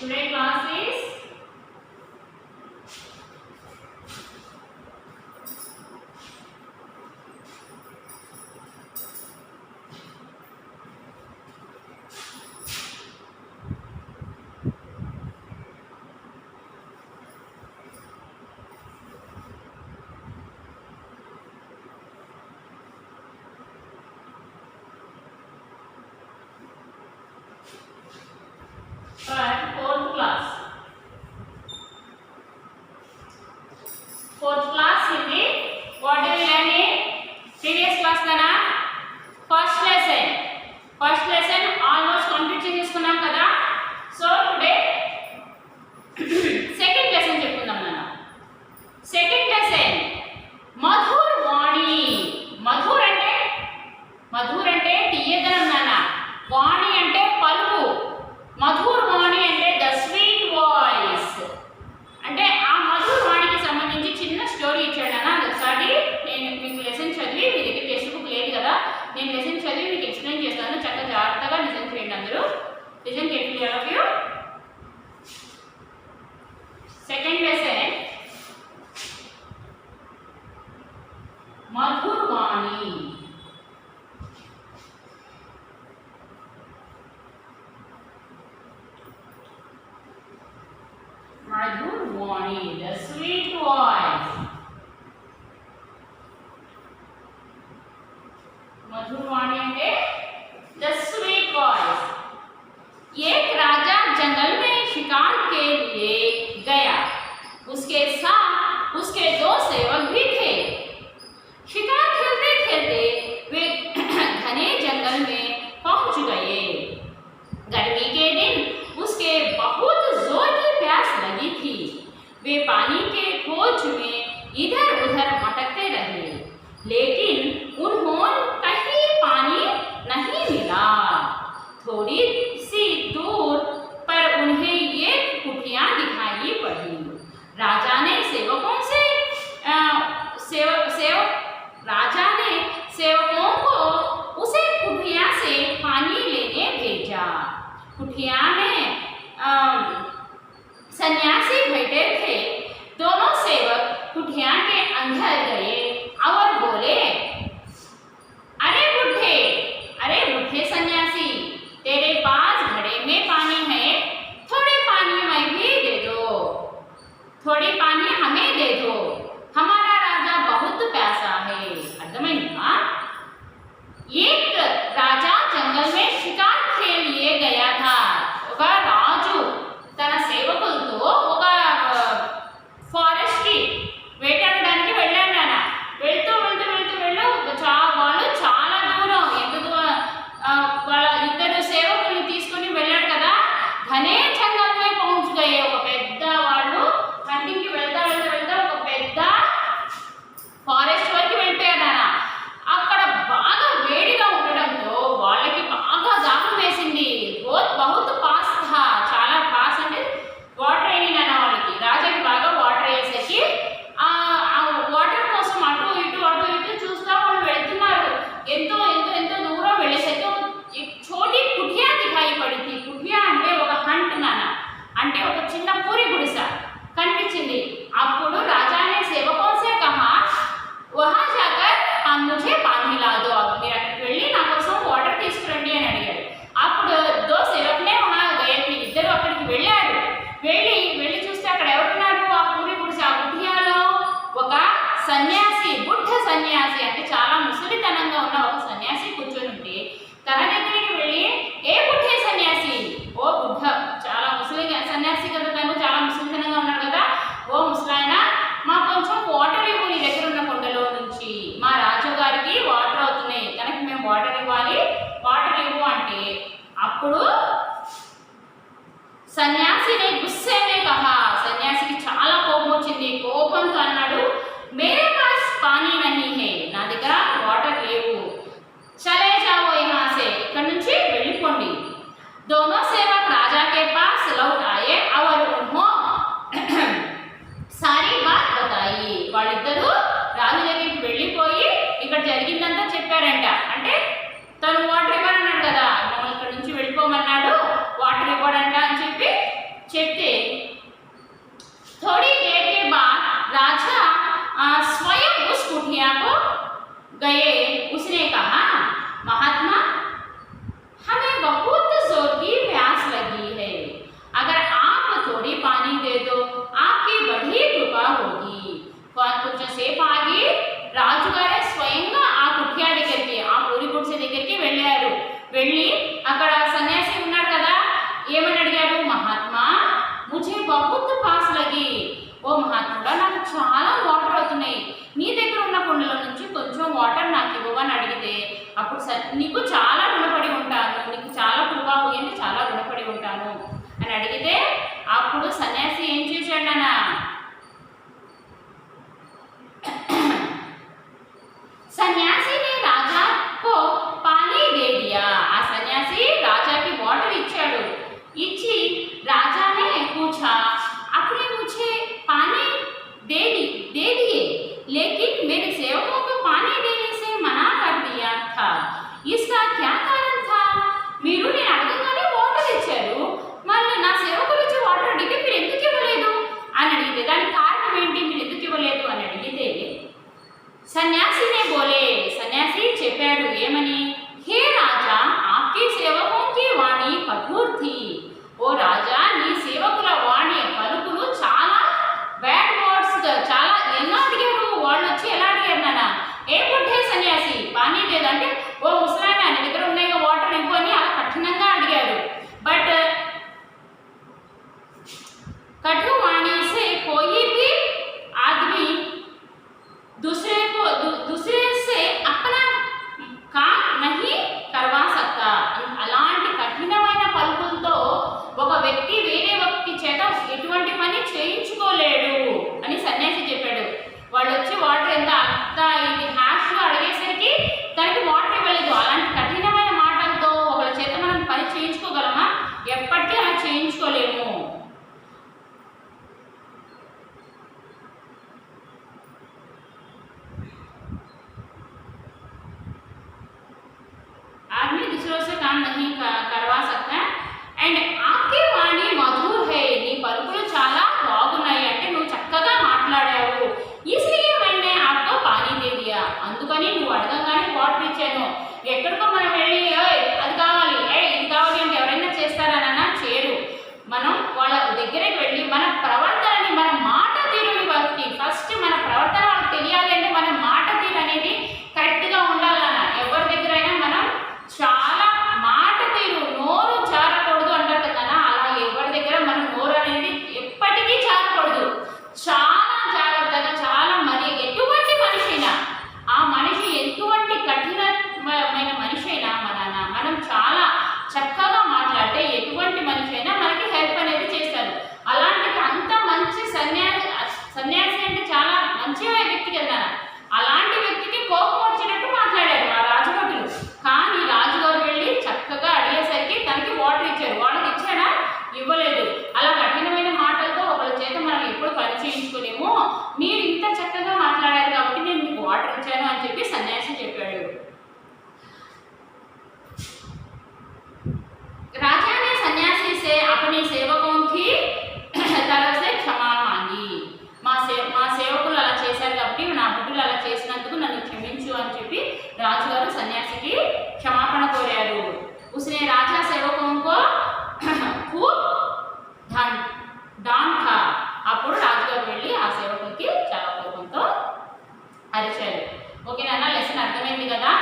Today class is fourth class. Fourth class Hindi. What do we learn in previous class kana? First lesson. First lesson almost complete చేసుకున్నాం కదా. So today second lesson చెప్పుకుందాం నాన్న. Second lesson Madhur వాణి. మధుర్ అంటే తీయదనం నాన్న. వాణి అంటే పలుకు. మధుర్ వాణి అంటే the sweet voice. అంటే ఆ మధుర్ వాణికి సంబంధించి చిన్న స్టోరీ ఇచ్చాడు అన్న. ఒకసారి నేను మీకు లెసన్ చదివి, మీ దగ్గర టెక్స్ట్ బుక్ లేదు కదా, నేను లెసన్ చదివి మీకు ఎక్స్ప్లెయిన్ చేస్తాను. చక్కగా జాగ్రత్తగా లిసన్ చేయండి అందరూ. Listen carefully all of you. Second lesson Madhur Vani. Madhur Vani, the sweet voice. Madhur Vani ante the sweet voice. एक राजा जंगल में शिकार के लिए गया. उसके साथ उसके दो सेवक भी थे. शिकार खेलते खेलते वे घने जंगल में पहुंच गए. गर्मी के दिन उसके बहुत जोर की प्यास लगी थी. वे पानी के खोज में इधर उधर भटकते रहे, लेकिन उन्होंने कहीं पानी नहीं मिला. थोड़ी सी दूर पर उन्हें एक कुटिया दिखाई पड़ी. राजा ने सेवकों को उसे कुटिया से पानी लेने भेजा. कुटिया में सन्यासी बैठे थे. दोनों सेवक कुटिया के अंदर गए और बोले, अरे बुढ़े सन्यासी, तेरे पास घड़े में पानी है, थोड़ी पानी मैं भी दे दो, थोड़ी पानी हमें दे दो, हमारा राजा बहुत प्यासा है. अर्थమైందా? एक राजा जंगल में शिकार के लिए गया था. ఒక రాజు తన సేవకులతో ఒక ఫారెస్ట్ కి వేటాడడానికి వెళ్ళాడు నాన్న. వెళ్తూ వాళ్ళు చాలా దూరం, ఎంత దూరం, వాళ్ళ ఇద్దరు సేవకుల్ని తీసుకొని వెళ్ళాడు కదా. ఘనే జంగల్ మే పहुंच गए. ఒక పెద్ద వాళ్ళు హంటింగ్ కి వెళ్తా ఒక పెద్ద ఫారెస్ట్ వరకు వెళ్ళిపోయాడు నాన్న. అక్కడ బాగా వేడిగా ఉండడంతో వాళ్ళకి బాగా దాహం వేసింది. బహుత్ పాస్ థా, చాలా పాస్ అంటే వాటర్ అయిన వాళ్ళకి. రాజాకి బాగా వాటర్ అయ్యేసరికి ఆ వాటర్ కోసం అటు ఇటు చూస్తా వాళ్ళు వెళ్తున్నారు. ఎంతో దూరం వెళ్ళేసరికి ఒక చోటి కుటియా దిఖాయి పడింది. కుటియా అంటే ఒక హంట్ నాన్న, అంటే ఒక చిన్న పూరి గుడిస కనిపించింది. అప్పుడు రాజానే సేవకోं से कहा, वहां जाकर हम मुझे पानी ला दो. మీరు అక్కడికి వెళ్ళి నా కోసం వాటర్ తీసుకురండి అని అడిగాడు. అప్పుడు దో సేవకులే వహా గయే. ఇద్దరు అక్కడికి వెళ్ళారు. వెళ్ళి చూస్తే అక్కడ ఎవరున్నారు? ఆ పూరి గుడిసె, ఆ కుటియాలో ఒక సన్యాసి, బుద్ధ సన్యాసి, అంటే చాలా ముసలితనంగా ఉన్న ఒక సన్యాసి కూర్చొని ఉంటే తన దగ్గరికి వెళ్ళి, ఏ బుద్ధే సన్యాసి, ఓ బుద్ధ, చాలా ముసలి సన్యాసి కదా, తను చాలా ముసలితనంగా ఉన్నాడు కదా, ఓ ముసలాయన, మా కొంచెం వాటర్ ఇవ్వు నీ దగ్గర ఉన్న కొండలో నుంచి. మా రాజుగారికి వాటర్ అవుతున్నాయి, తనకి మేము వాటర్ ఇవ్వాలి, వాటర్ ఇవ్వు అంటే అప్పుడు సన్యాసి నే గుస్సే మే కహా. సన్యాసికి చాలా కోపం వచ్చింది. కోపంతో అన్నాడు, మేరే పాస్ పానీ నహీ హై, నా దగ్గర వాటర్ లేవు, చలే జావో యహా సే, ఇక్కడ నుంచి వెళ్ళిపోండి. दोनों सेवक राजा के पास लौट आए और उन्होंने सारी बात बताई. వాళ్ళిద్దరూ రాజు దగ్గరికి వెళ్ళిపోయి ఇక్కడ జరిగిందంతా చెప్పారంట. అంటే తను వాటర్ ఇవ్వనన్నాడు కదా, మమ్మల్ని ఇక్కడ నుంచి వెళ్ళిపోమన్నాడు, వాటర్ ఇవ్వడంట అని చెప్పి बहुत पास लगी ఓ మహాత్ముడా నాకు చాలా వాటర్ అవుతున్నాయి నీ దగ్గర ఉన్న కుండల నుంచి కొంచెం వాటర్ నాకు ఇవ్వమని అడిగితే అప్పుడు నీకు చాలా రుణపడి ఉంటాను నీకు చాలా కృపావు అంటే చాలా రుణపడి ఉంటాను అని అడిగితే అప్పుడు సన్యాసి ఏం చేశాడనా सन्यासी ने राजा को पानी दे दिया आ सन्यासी राजा की वाटर इच्छाడు इच्छी राजा ने पूछा आपने मुझे पानी दे दिए लेकिन मेरे सेवकों को पानी देने से मना कर दिया था इसका क्या कारण था మీరు నేను అడగగానే వాటర్ ఇచ్చారు మళ్ళీ నా సేవకులు ఇచ్చి వాటర్ అడిగితే మీరు ఎందుకు ఇవ్వలేదు అని అడిగితే దానికి కారణం ఏంటి మీరు ఎందుకు ఇవ్వలేదు అని అడిగితే सन्यासी ने बोले सन्यासी చెప్పాడు ఏమని हे राजा आपके सेवकों की वाणी कठोर थी ओ राजा నీ సేవకుల వాణి పలుకులు చాలా బ్యాడ్ వర్డ్స్ చాలా ఎలా అడిగారు వాళ్ళు వచ్చి ఎలా అడిగారు నాన్న ఏ బుడ్డే సన్యాసి పానీ లేదంటే ఓ ముసలాయన నీ దగ్గర ఉన్నాయి వాటర్ ఇవ్వు అని అలా కఠినంగా అడిగారు బట్ कठोर वाणी से कोई भी आदमी दूसरे से अपना काम नहीं करवा सकता అలాంటి కఠినమైన పలుకులతో ఒక వ్యక్తి వేరే వ్యక్తి చేత ఎటువంటి పని చేయించుకోలేడు అని సన్యాసి చెప్పాడు వాళ్ళు వచ్చి వాటర్ ఎంత అంత ఇది హ్యాష్గా అడిగేసరికి తనకి వాటర్ ఇవ్వలేదు అలాంటి కఠినమైన మాటలతో ఒకళ్ళ చేత మనం పని చేయించుకోగలమా ఎప్పటికీ అలా చేయించుకోలేము आदमी दूसरों से काम नहीं करवा सकता एंड आपकी वाणी मधुर है నీ పలుకులు చాలా బాగున్నాయి అంటే నువ్వు చక్కగా మాట్లాడావు इसलिए मैंने आपको पानी दे दिया అందుకని నువ్వు అడగగానే వాటర్ ఇచ్చాను ఎక్కడికో మనం వెళ్ళి అది కావాలి ఇది కావాలి అంటే ఎవరైనా చేస్తారనన్నా చేయరు మనం వాళ్ళ దగ్గరికి వెళ్ళి మన ప్రవర్తనని మన మాట తీరుని బట్టి ఫస్ట్ మన ప్రవర్తన వాళ్ళకి తెలియాలి అంటే మన మాట తీరు అనేది కరెక్ట్గా ఉండాలన్న ఎవరి దగ్గరైనా మనం చాలా మాట తీరు నోరు జారకూడదు అంటారు కదా అలా ఎవరి దగ్గర మనం నోరు అనేది ఎప్పటికీ జారకూడదు చాలా జాగ్రత్తగా చాలా మరి ఎటువంటి మనిషి అయినా ఆ మనిషి ఎటువంటి కఠినమైన మనిషి అయినా మనం చాలా చక్కగా మాట్లాడితే ఎటువంటి మనిషి అయినా మనకి హెల్ప్ అనేది చేస్తారు అలాంటిది అంత మంచి సన్యాసి అంటే చాలా మంచి వ్యక్తి కదా అలాంటి వ్యక్తికి కోపం వచ్చినట్టు మాట్లాడారు ఆ రాజభటులు కానీ రాజుగారు వెళ్ళి చక్కగా అడిగేసరికి తనకి వాటర్ ఇచ్చారు వాళ్ళకి ఇచ్చాడా ఇవ్వలేదు అలా కఠినమైన మాటలతో ఒకళ్ళ చేత మనం ఎప్పుడు పని చేయించుకోలేము మీరు ఇంత చక్కగా మాట్లాడారు కాబట్టి నేను మీకు వాటర్ ఇచ్చాను అని చెప్పి సన్యాసి చెప్పాడు राजा ने सन्यासी से अपने सेवकों की तरफ से क्षमा मांगी మా సేవకులు అలా చేశారు కాబట్టి నా బిడ్డలు అలా చేసినందుకు నన్ను క్షమించు అని చెప్పి రాజుగారు సన్యాసికి క్షమాపణ కోరారు उसने राजा सेवकों को खूब डांटा అప్పుడు రాజుగారు వెళ్ళి ఆ సేవకుడికి చాలా కోపంతో అరిచారు ఓకేనా లెసన్ అర్థమైంది కదా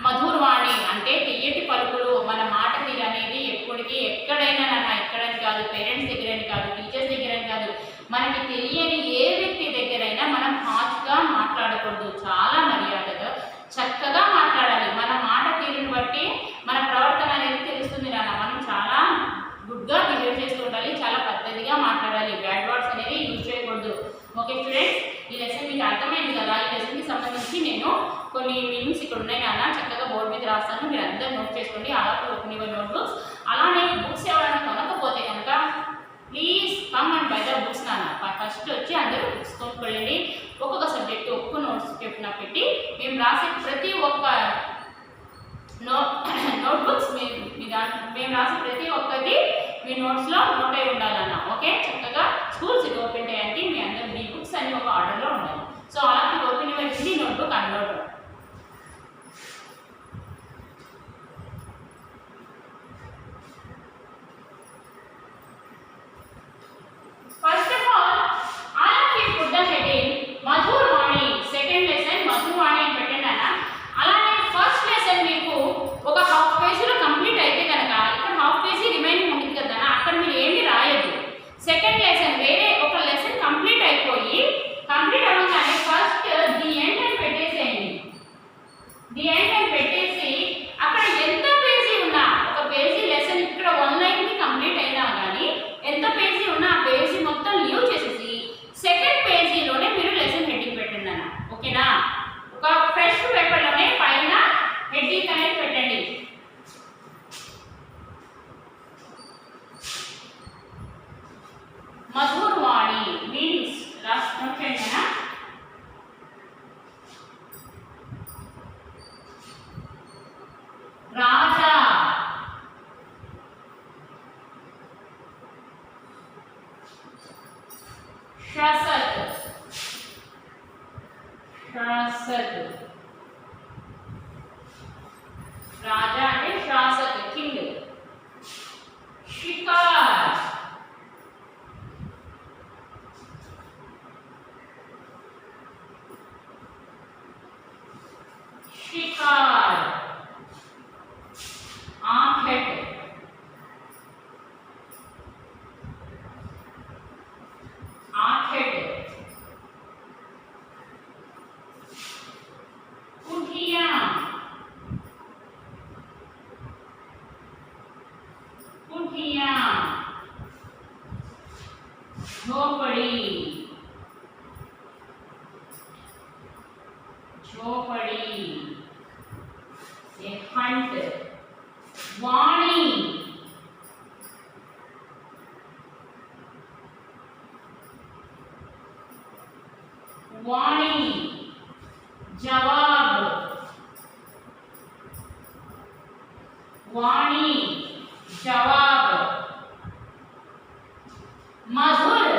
మధురవాణి అంటే తీయటి పలుకులు మన మాట తీరు అనేది ఎప్పటికీ ఎక్కడైనా ఎక్కడని కాదు పేరెంట్స్ దగ్గరని కాదు టీచర్స్ దగ్గరని కాదు మనకి తెలియని ఏ వ్యక్తి దగ్గరైనా మనం హార్ష్గా మాట్లాడకూడదు చాలా మర్యాదగా చక్కగా మాట్లాడాలి మన మాట తీరుని బట్టి మన ప్రవర్తన అనేది తెలుస్తుంది మనం చాలా గుడ్గా బిహేవ్ చేస్తూ ఉండాలి చాలా పద్ధతిగా మాట్లాడాలి బ్యాడ్ వర్డ్స్ అనేవి యూజ్ చేయకూడదు ఓకే స్టూడెంట్స్ ఈ లెసన్ మీకు అర్థమైంది కదా ఈ లెసన్కి సంబంధించి నేను కొన్ని మీనింగ్స్ ఇక్కడ ఉన్నాయి చక్కగా బోర్డు మీద రాస్తాను మీరు అందరూ నోట్ చేసుకోండి అలాగే ఓపెన్ యువర్ నోట్బుక్స్ అలానే బుక్స్ ఎవరైనా కొనకపోతే కనుక please come and by the books first వచ్చి అందరూ బుక్స్ కొనుక్కోండి ఒక్కొక్క సబ్జెక్టు ఒక్కొక్క నోట్స్ చెప్పిన పెట్టి మేము రాసే ప్రతి ఒక్క నోట్బుక్స్ మేము రాసే ప్రతి ఒక్కటి మీ నోట్స్లో నోట్ అయి ఉండాలన్నా ఓకే చక్కగా స్కూల్స్ ఓపెన్ చేయండి మీ అందరూ మీ బుక్స్ అన్ని ఒక ఆర్డర్లో ఉండాలి సో అలాగే open your Hindi notebook unload First of all of you put the heading Madhur Vani. Second lesson Madhur Vani అని పెట్టండి అన్న అలానే ఫస్ట్ లెసన్ మీకు ఒక హాఫ్ పేజీలో కంప్లీట్ అయితే కనుక ఇక్కడ హాఫ్ పేజీ రిమైనింగ్ ఉంటుంది కదా అక్కడ మీరు ఏమీ రాయొద్దు సెకండ్ లెసన్ शासक शासक राजा है शासक किंग शिकार शिकार आंखेट आंखेट कुठिया कुठिया झोपड़ी झोपड़ी ये हंट वाणी वाणी जवाब वाणी जवाब मधुर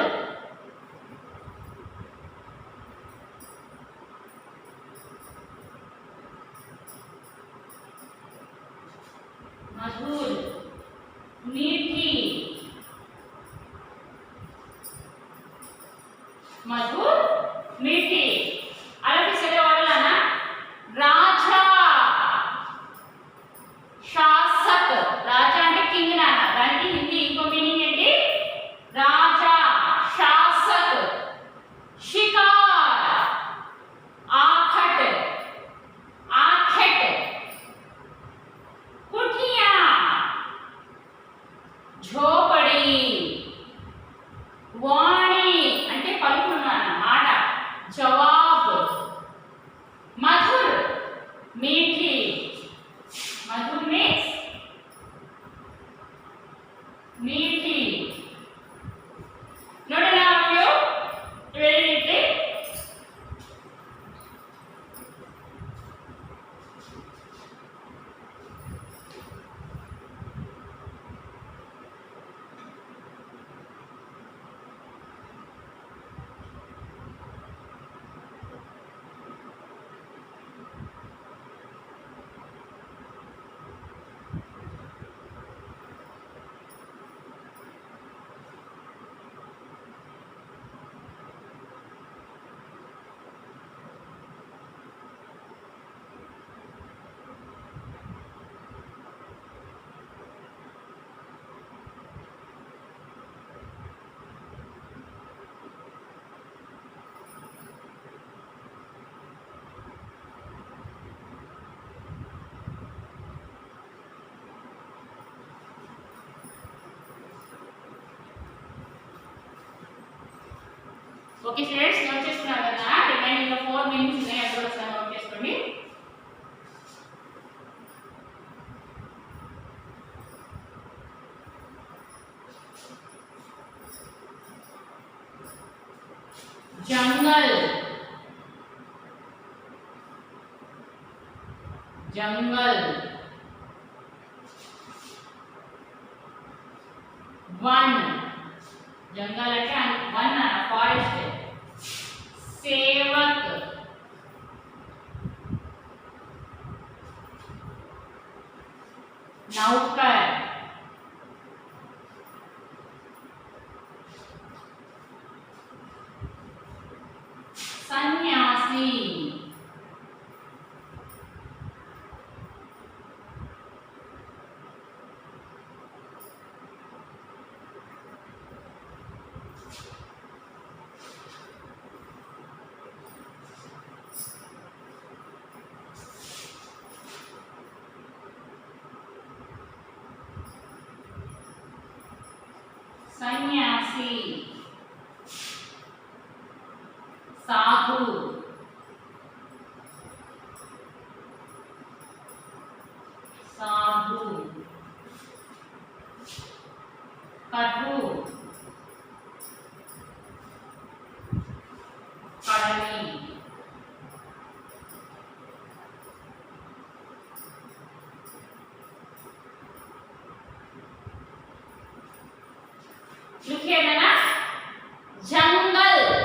मधुर मीठी मधुर मीठी अलग से ना राजा शासक राजा అంటే కింగ్ నాన్న దానికి హిందీ ఇంకో మీనింగ్ ఏంటి రాజా శాసక్ शिकार आखट आखेट कुठिया झोपड़ी वाणी అంటే పలుకున్నాను మాట जवाब मधुर मीठी मधुर मीन्स मीठी note it down for you very neatly okay students note చేసుకున్నారు కదా రిమైనింగ్ 4 మినిట్స్ ఉన్నాయి అది కూడా ఒకసారి నోట్ చేసుకోండి जंगल जंगल वन जंगल అంటే वन फॉरेस्ट सेवक नौकर सन्यासी सन्यासी साधु साधु कटु कड़वी लिखिएगा ना जंगल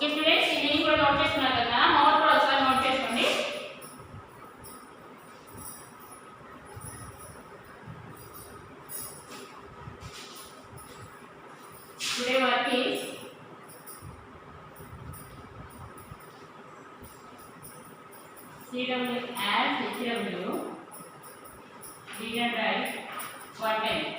ఓకే స్టూడెంట్స్, ఇది కూడా నోట్ చేసుకున్నారు కదా, నోట్ కూడా ఒకసారి నోట్ చేసుకోండి. Today work is CW as HW read and write 110.